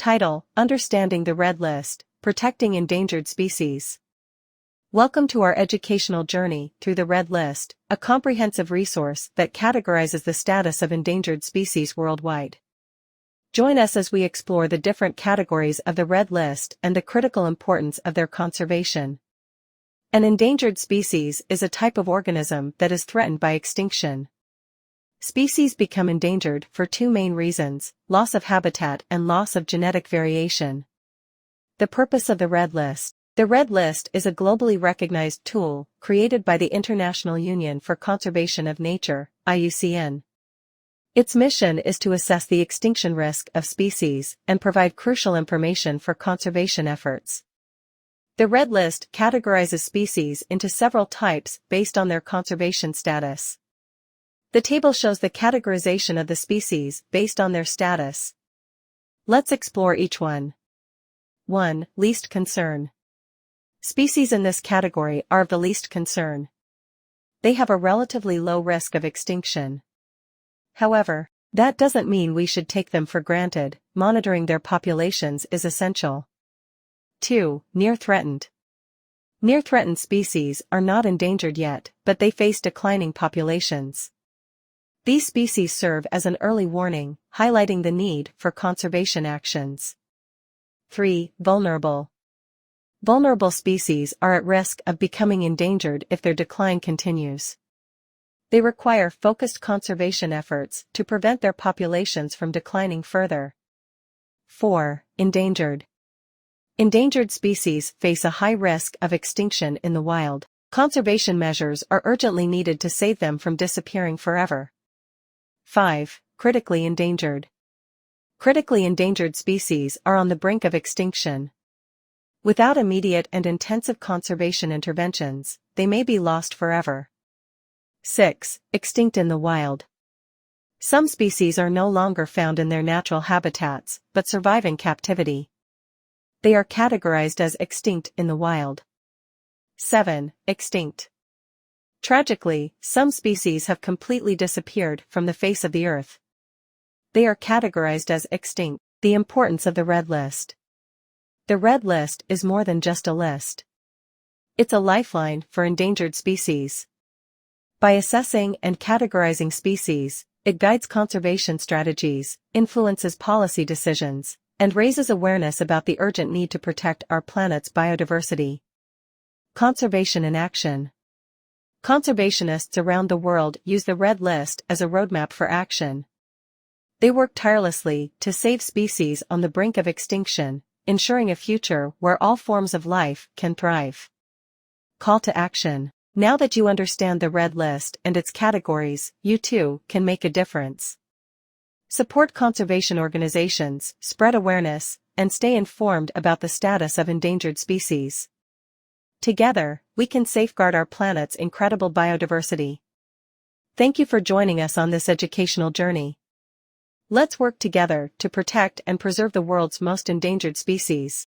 Title: Understanding the Red List, Protecting Endangered Species. Welcome to our educational journey through the Red List, a comprehensive resource that categorizes the status of endangered species worldwide. Join us as we explore the different categories of the Red List and the critical importance of their conservation. An endangered species is a type of organism that is threatened by extinction. Species become endangered for two main reasons: loss of habitat and loss of genetic variation. The purpose of the Red List. The Red List is a globally recognized tool created by the International Union for Conservation of Nature, IUCN. Its mission is to assess the extinction risk of species and provide crucial information for conservation efforts. The Red List categorizes species into several types based on their conservation status. The table shows the categorization of the species based on their status. Let's explore each one. 1. Least concern. Species in this category are of the least concern. They have a relatively low risk of extinction. However, that doesn't mean we should take them for granted. Monitoring their populations is essential. 2. Near threatened. Near threatened species are not endangered yet, but they face declining populations. These species serve as an early warning, highlighting the need for conservation actions. 3. Vulnerable. Vulnerable species are at risk of becoming endangered if their decline continues. They require focused conservation efforts to prevent their populations from declining further. 4. Endangered. Endangered species face a high risk of extinction in the wild. Conservation measures are urgently needed to save them from disappearing forever. 5. Critically endangered. Critically endangered species are on the brink of extinction. Without immediate and intensive conservation interventions, they may be lost forever. 6. Extinct in the wild. Some species are no longer found in their natural habitats, but survive in captivity. They are categorized as extinct in the wild. 7. Extinct. Tragically, some species have completely disappeared from the face of the earth. They are categorized as extinct. The importance of the Red List. The Red List is more than just a list. It's a lifeline for endangered species. By assessing and categorizing species, it guides conservation strategies, influences policy decisions, and raises awareness about the urgent need to protect our planet's biodiversity. Conservation in action. Conservationists around the world use the Red List as a roadmap for action. They work tirelessly to save species on the brink of extinction, ensuring a future where all forms of life can thrive. Call to action. Now that you understand the Red List and its categories, you too can make a difference. Support conservation organizations, spread awareness, and stay informed about the status of endangered species. Together, we can safeguard our planet's incredible biodiversity. Thank you for joining us on this educational journey. Let's work together to protect and preserve the world's most endangered species.